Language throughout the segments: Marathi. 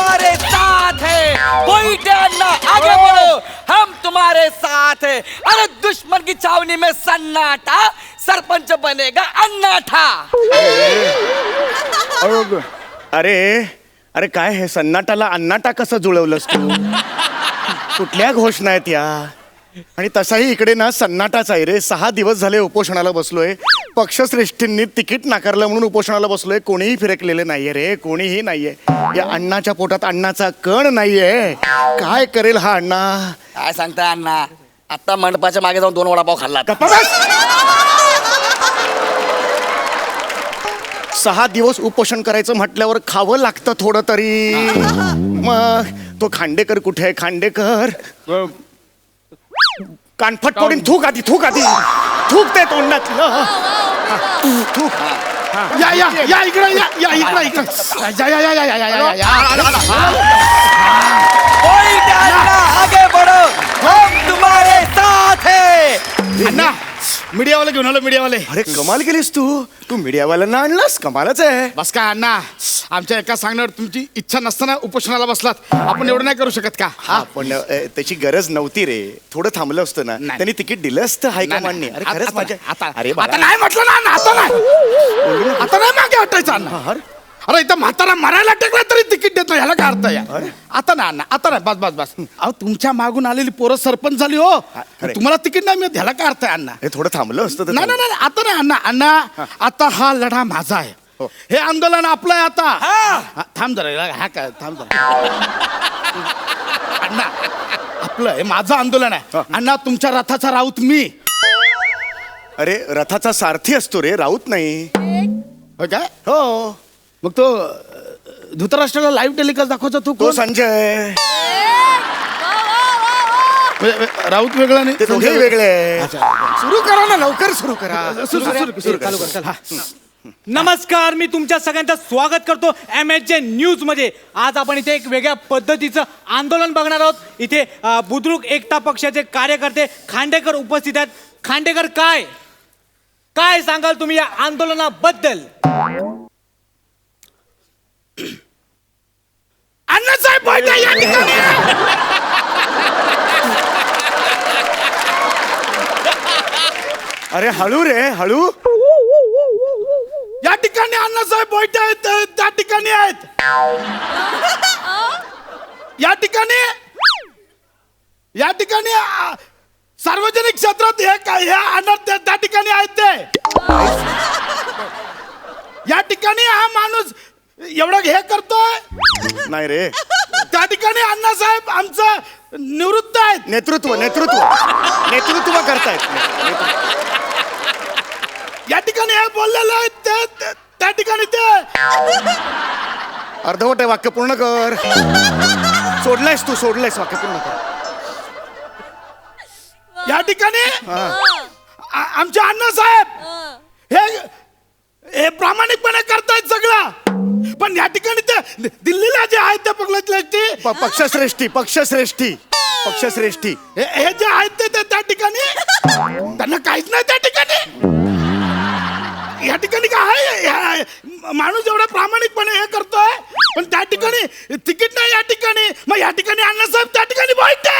तुम्हारे साथ है। बैठे अन्ना, आगे बढ़ो, हम तुम्हारे साथ है। अरे दुश्मन की छावनी में सन्नाटा, सरपंच बनेगा अन्नाठा। अरे अरे काय हे सन्नाटाला अन्नाटा कसं जुळवलंस तू? कुठल्या घोषणा आहेत या? आणि तसाही इकडे ना सन्नाटाच आहे रे. 6 दिवस झाले उपोषणाला बसलोय. पक्षश्रेष्ठींनी तिकीट नाकारलं म्हणून उपोषणाला बसलोय. कोणीही फिरकलेलं नाहीये रे, कोणीही नाहीये. या अण्णाच्या पोटात अण्णाचा कण नाहीये. काय करेल हा अण्णा? काय सांगताय अण्णा? आता मंडपाच्या मागे जाऊन 2 वडापाव खाल्ला. गप्पा बस. 6 दिवस उपोषण करायचं म्हटल्यावर खावं लागतं थोडं तरी. मग तो खांडेकर कुठे आहे? खांडेकर कानफट पडून थूक आधी, थूक आधी, थूक ते तोंडातलं. थूक. या या या इकडे या या इकडे इकडे या या या या या या या बैठे अन्ना, आगे बढ़ो, हम तुम्हारे साथ है। अण्णा मीडियावाले घेऊन आलो मीडियावाले. अरे कमाल केलीस तू मीडियावाल्यांना आणलास. कमालच आहे. बस का अण्णा, आमच्या एका सांगण्यावर तुमची इच्छा नसताना उपोषणाला बसलात. आपण एवढं नाही करू शकत का? हा पण त्याची गरज नव्हती रे. थोडं थांबलं असतं ना, नाही. त्यांनी तिकीट दिलं असतं हायकमांडने. अरे आता- खरंच आता- माझ्या आता अरे आता बाळा. नाही म्हटलं ना अण्णा, आता नाही, आता नाही मागे हटायचं अण्णा. अरे इथं म्हातारा मरायला टेकला तरी तिकीट देतो, ह्याला काय अर्थ आहे? आता ना अण्णा, आता नाही, बस बस बस. अहो तुमच्या मागून आलेली पोरं सरपंच झाली हो. खरंय. तुम्हाला तिकीट नाही मिळत, ह्याला काय अर्थ आहे अण्णा? हे थोडं थांबलं असतं तर नाही नाही नाही, आता नाही अण्णा. अण्णा आता हा लढा माझा आहे. हो. हे आंदोलन आपलं आहे आता. हा, थांब जरा, हा काय थांब जरा. अण्णा आपलं हे माझं आंदोलन आहे. अण्णा तुमच्या रथाचा राऊत मी. अरे रथाचा सारथी असतो रे, राऊत नाही. होय काय? हो मग तो धृतराष्ट्राला लाईव्ह टेलिकास्ट दाखवायचा तू तो कोण? संजय. राऊत वेगळा नाही, ते दोघेही वेगळे आहे. अच्छा. सुरू करा ना, लवकर सुरू करा. सुरू कर, चालू कर, चल, हा. नमस्कार, मी तुमच्या सगळ्यांचं स्वागत करतो MHJ न्यूज मध्ये. आज आपण इथे एक वेगळ्या पद्धतीचं आंदोलन बघणार आहोत. इथे बुद्रुक एकता पक्षाचे कार्यकर्ते खांडेकर उपस्थित आहेत. खांडेकर काय काय सांगाल तुम्ही या आंदोलनाबद्दल? अण्णासाहेब बैठे या ठिकाणी. अरे हळू रे, हळू. या ठिकाणी अण्णासाहेब बैठे आहेत, त्या ठिकाणी आहेत. या ठिकाणी सार्वजनिक क्षेत्रात हे अण्णा त्या ठिकाणी आहेत ते. या ठिकाणी हा माणूस एवढं हे करतोय. नाही रे, त्या ठिकाणी अण्णासाहेब आमचं निवृत्त आहेत. नेतृत्व नेतृत्व नेतृत्व करतायत. या ठिकाणी हे बोललेलं आहे त्या ठिकाणी ते. अर्धवट आहे, वाक्य पूर्ण कर. सोडलायस तू, सोडलायस, वाक्य पूर्ण कर. या ठिकाणी आमचे अण्णासाहेब हे प्रामाणिकपणे करतायत सगळं. पण या ठिकाणी ते दिल्लीला जे आहेत त्या पक्षश्रेष्ठी पक्षश्रेष्ठी पक्षश्रेष्ठी पक्षश्रेष्ठी हे जे आहेत ते त्या ठिकाणी त्यांना काहीच नाही. त्या ठिकाणी या ठिकाणी काय आहे? माणूस एवढा प्रामाणिकपणे हे करतोय, पण त्या ठिकाणी तिकीट नाही. या ठिकाणी मग या ठिकाणी अण्णासाहेब त्या ठिकाणी बैठे.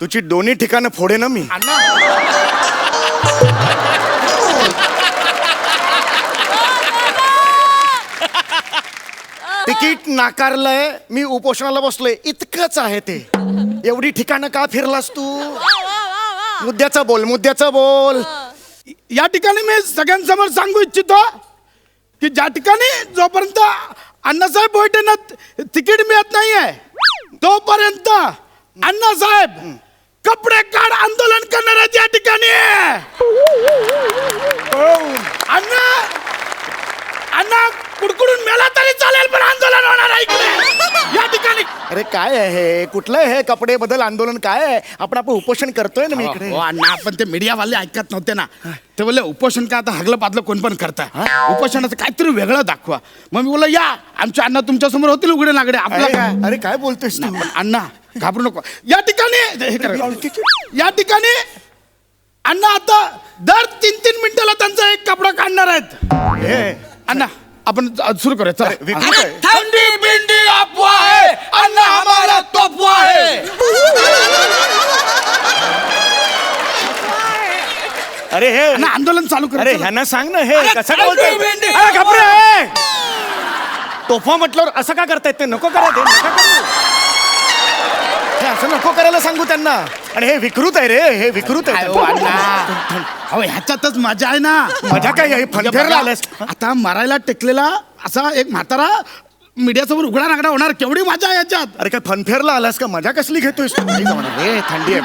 तुझी दोन्ही ठिकाणं फोडे ना मी. अण्णा तिकीट नाकारलंय, मी उपोषणाला बसलोय, इतकंच आहे ते. एवढी ठिकाणं का फिरलास तू? मुद्द्याचं बोल, मुद्द्याचं बोल. या ठिकाणी मी सगळ्यांसमोर सांगू इच्छितो की ज्या ठिकाणी जोपर्यंत अण्णासाहेब बैठेंना तिकीट मिळत नाहीये तोपर्यंत अण्णासाहेब कपडे काढ आंदोलन करणार आहेत या ठिकाणी. अण्णा अण्णा कुडकुडून मेला तरी चालेल, पण आंदोलन होणार आहे इकडे या ठिकाणी. अरे काय आहे, कुठलं हे कपडे बदल आंदोलन काय आहे? आपण उपोषण करतोय ना मी इकडे. हो अण्णा, पण ते मीडियावाले ऐकत नव्हते ना. ते बोलले उपोषण काय आता हगलं पादलं कोण पण करता, उपोषणाचं काहीतरी वेगळं दाखवा. मग मी बोललो या आमचे अण्णा तुमच्या समोर होतील उघडे नागडे. आपलं काय? अरे काय बोलतोयस तू? पण अण्णा घाबरू नको. या ठिकाणी हे करा. या ठिकाणी अण्णा आता दर 3-3 मिनिटाला त्यांचा एक कपडा काढणार आहेत. हे अण्णा आपण सुरू करूया चला. विकृत अरे आहे. ठंडी बिंडी अफवाह है अन्ना हमारा तोफवा है. अरे हे अण्णा, आंदोलन चालू अरे कर. ह्यांना सांग ना हे अरे कसं थंडी बोलतोय? बिंडी अरे घाबरे. तोफा म्हटल्यावर असं का करतायत ते नको करा ते नका करू. हे असं नको करायला सांगू त्यांना. आणि हे विकृत आहे रे हे विकृत आहे. अहो, अण्णा. अहो ह्याच्यातच मजा आहे ना. मजा काय आहे? फनफेरला आलास. आता मरायला टेकलेला असा एक म्हातारा मीडियासमोर उघडा नागडा होणार, केवढी मजा आहे याच्यात. अरे काय फनफेरला आलास का? मजा कसली घेतोयस तू? नाही जमणार. रे थंडी आहे.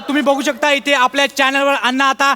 तुम्ही बघू शकता इथे आपल्या चॅनलवर अण्णा आता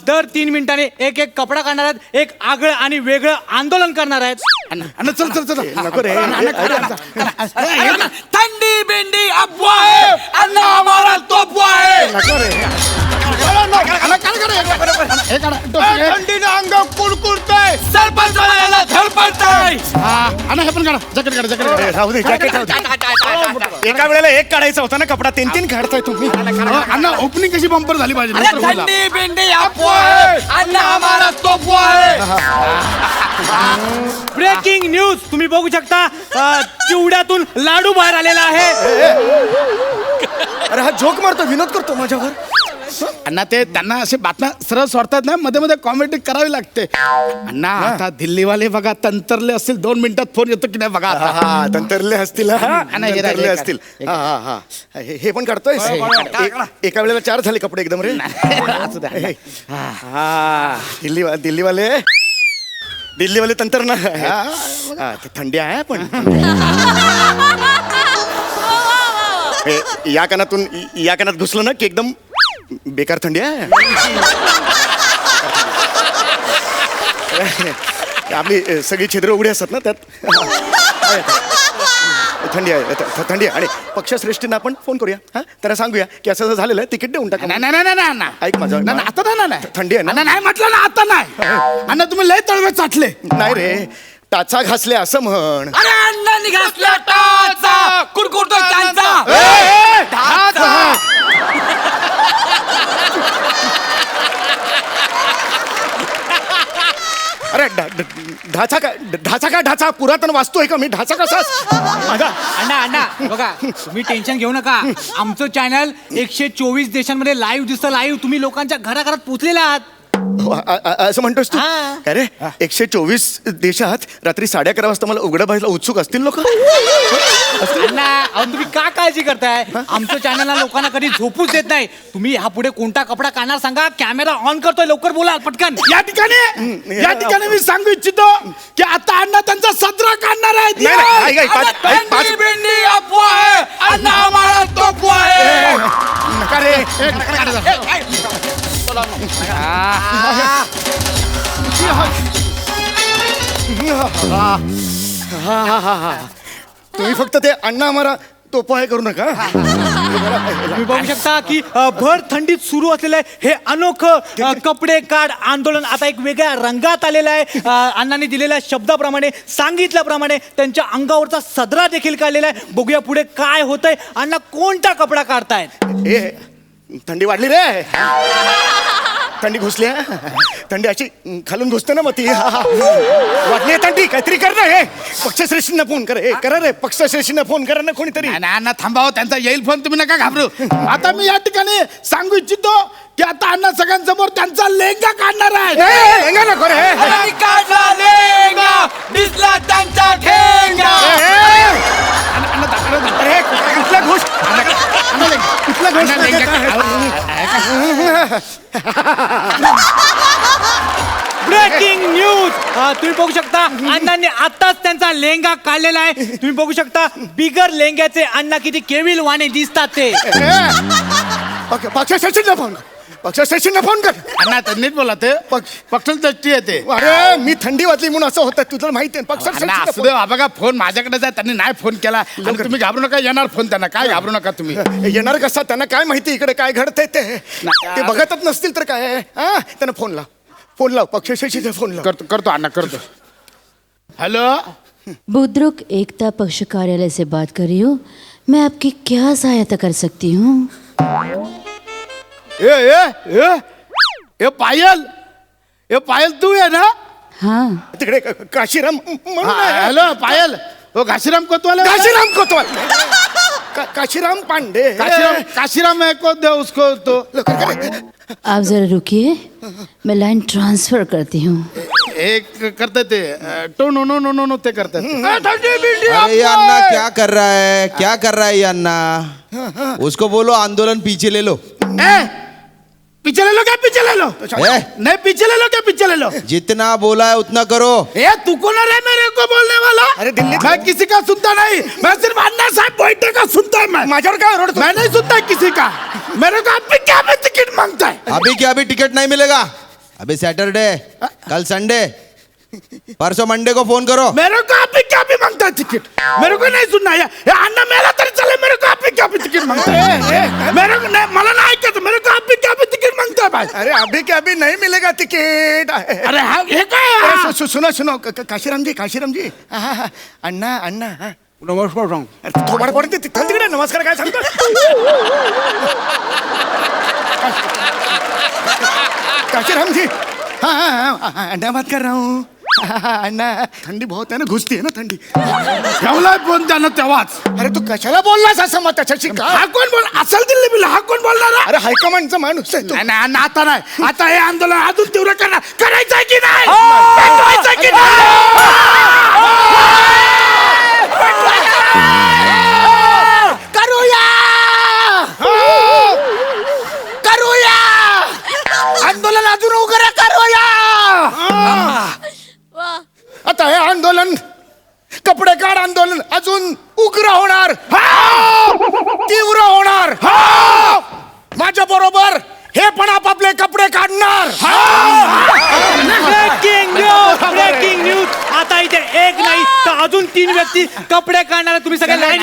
दर 3 मिनिटांनी एक कपडा काढणार आहेत, एक आगळं आणि वेगळं आंदोलन करणार आहेत. अण्णा चल चल चल. नको रे. अरे ठंडी बिंडी अफवाह है अन्ना हमारा तोफवा है. नको रे. थंडीनं अंग कुडकुडतंय. सरपंच बनायला धडपडताय. अण्णा हे पण काढा. जॅकेट काढा, जॅकेट काढा. राहू दे जॅकेट राहू दे. एका वेळेला एक काढायचा होता ना कपडा. 3 काढताय तुम्ही. अण्णा ओपनिंग कशी बंपर झाली पाहिजे. अरे नंतर बोला. ठंडी बिंडी अफवाह है अन्ना हमारा तोफवा है. ब्रेकिंग न्यूज तुम्ही बघू शकता चिवड्यातून लाडू बाहेर आलेला आहे. अरे हा जोक मारतो विनोद करतो माझ्यावर. अण्णा ते त्यांना असे बातम्या सरळ सोडतात ना, मध्ये मध्ये कॉमेडी करावी लागते. अण्णा आता दिल्लीवाले बघा तंतरले असतील, 2 मिनिटात फोन येतो की नाही बघा आता. हा तंतरले असतील. आणि हे तंतरले राहिले असतील. हा हे पण काढतोय. एका वेळेला 4 झाले कपडे एकदम रे. असू द्या. हा दिल्लीवाले तंत्र ना. हा, ते थंडी आहे पण. या कानात घुसलं ना की एकदम बेकार थंडी आहे. आपली सगळी छिद्र उघडी असतात ना त्यात. थंडी आहे. आणि पक्षश्रेष्ठींना आपण फोन करूया. हा त्याला सांगूया की असं झालेलं आहे, तिकीट देऊन टाका. नाही नाही नाही नाही अण्णा. ऐक माझं. नाही, नाही, आता नाही. थंडी आहे ना. अण्णा नाही म्हटलं ना, आता नाही. अण्णा तुम्ही लय तळवे चाटले. नाही रे टाचा घासले असं म्हण. अरे अण्णा निघासला टाचा कुडकुडतो त्यांचा. अरे ढाचा पुरातन वास्तू आहे का मी? ढाचा कसा माझा? अण्णा बघा तुम्ही टेन्शन घेऊ नका. आमचं चॅनल 124 देशांमध्ये लाईव्ह दिसतं. लाईव्ह तुम्ही लोकांच्या घराघरात पोहोचलेला आहात. असं म्हणतोस तू? हा. काय रे 124 देशात रात्री 11:30 वाजता मला उघडं पाहायला उत्सुक असतील लोक. अण्णा अहो तुम्ही का काळजी करताय? आमचं चॅनलला लोकांना कधी झोपूच देत नाही. तुम्ही ह्यापुढे कोणता कपडा काढणार सांगा, कॅमेरा ऑन करतोय, लवकर बोला पटकन. या ठिकाणी मी सांगू इच्छितो की आता अण्णा त्यांचा सदरा काढणार आहेत. नाही, ऐक, अरे ठंडी बिंडी अफवाह है अन्ना हमारा तोफवा है. नका रे. तुम्ही फक्त ते अण्णा आम्हाला तोफा हे करू नका. तुम्ही बघू शकता की भर थंडीत सुरू असलेलं आहे हे अनोखं कपडे काढ आंदोलन आता एक वेगळ्या रंगात आलेलं आहे. अण्णांनी दिलेल्या शब्दाप्रमाणे सांगितल्याप्रमाणे त्यांच्या अंगावरचा सदरा देखील काढलेला आहे. बघूया पुढे काय होतंय. अण्णा कोणता कपडा काढतायत? ए थंडी वाढली रे. थंडी घुसली. थंडी अशी खालून घुसते ना मग ती. वाटली आहे थंडी. काहीतरी कर ना. हे पक्षश्रेष्ठींना फोन कर. हे करा रे पक्षश्रेष्ठींना फोन करा ना कोणीतरी. अण्णा थांबाव, त्यांचा येईल फोन, तुम्ही नका घाबरू. आता मी या ठिकाणी सांगू इच्छितो की आता अण्णा सगळ्यांसमोर त्यांचा लेंगा काढणार आहे. लेंगा नको रे. अरे काढला लेंगा दिसला त्यांचा ठेंगा. अरे कुठला घोष कुठला घोष ब्रेकिंग न्यूज तुम्ही बघू शकता अण्णांनी आताच त्यांचा लेंगा काढलेला आहे. तुम्ही बघू शकता बिगर लेंग्याचे अण्णा किती केविल वाणे दिसतात ते. पक्षश्रेष्ठींना फोन पक्षश्रेष्ठींना फोन कर. अण्णा तर नीट बोला, ते पक्षाची दृष्टी येते. अरे मी थंडी वाजली म्हणून असं होतं. तुला माहिती आहे असू दे बघा, फोन माझ्याकडे आहे, त्यांनी नाही फोन केला. आणि तुम्ही घाबरू नका, येणार फोन त्यांना. काय घाबरू नका तुम्ही. येणार कसा? त्यांना काय माहिती इकडे काय घडतंय ते बघतच नसतील तर काय. हा त्यांना फोन लाव पक्षश्रेष्ठीचा फोन लाव. करतो अण्णा करतो. हॅलो. बुद्रुक एकता पक्ष कार्यालय से बात कर रही हूँ. मैं आपकी क्या सहायता कर सकती हूँ? ए पायल तू आहे ना? हाँ तिकडे काशीराम म्हणून आहे. हॅलो पायल हो घाशीराम कोतवाल है? काशीराम कोतवाल काशीराम पांडे काशीराम है को दे उसको तो आप जरा रुकिए मैं लाइन ट्रांसफर करती हूँ एक करते थे तो no no no no no ते करते थे अरे ये अन्ना क्या कर रहा है, क्या कर रहा है ये अन्ना? उसको बोलो आंदोलन पीछे ले लो. पीछे ले लो क्या पीछे ले लो ए? नहीं पीछे ले लो क्या पीछे ले लो जितना बोला है उतना करो. ए तू कौन है मेरे को बोलने वाला अरे दिल्ली मैं किसी का सुनता नहीं मैं सिर्फ अन्ना साहब बोइटे का सुनता है मैं माझ्यावर काय ओरडतो? मैं नहीं सुनता किसी का मेरे को अभी क्या में टिकट मांगता है अभी क्या अभी टिकट नहीं मिलेगा. अभी सैटरडे, कल संडे, परसों मंडे को फोन करो. मेरे को अभी क्या भी मांगता है टिकट मेरे को नहीं सुनना है ये अन्ना मेला तरी चले मेरे को अभी क्या भी टिकट मांगता है मेरे को नहीं मला नाही ऐकत मेरे को अभी क्या भी टिकट मांगता है भाई अरे अभी क्या अभी नहीं मिलेगा टिकट. अरे हाँ ये काय है? अरे, सुनो सुनो काशीराम जी अण्णा अण्णा हा. नमस्कार सांग अरे, थोबाड पडते तिकडे नमस्कार काय सांगतो. काशीराम जी हाँ अण्णा बात कर रहा हूँ. अण्णा ठंडी बहुत है ना घुसती है ना थंडी. ठेवलाय फोन त्यानं तेव्हाच अरे तू कशाला बोललास असं मग त्याच्याशी का. हा कोण बोल असल दिल्ली बिल हा कोण बोलणार आहे? अरे हायकमांडचा माणूस आहे तो. नाही, नाही अण्णा, आता नाही आता हे आंदोलन अजून तीव्र करायचंय की नाही पेटवायचंय की करूया आंदोलन अजून उघड करूया. आता हे आंदोलन कपडे काढ आंदोलन अजून उग्र होणार. तीव्र होणार. माझ्या बरोबर हे पण आपापले कपडे काढणार. ब्रेकिंग न्यूज आता इथे एक नाही तर अजून 3 व्यक्ती कपडे काढणार तुम्ही सगळे लाईन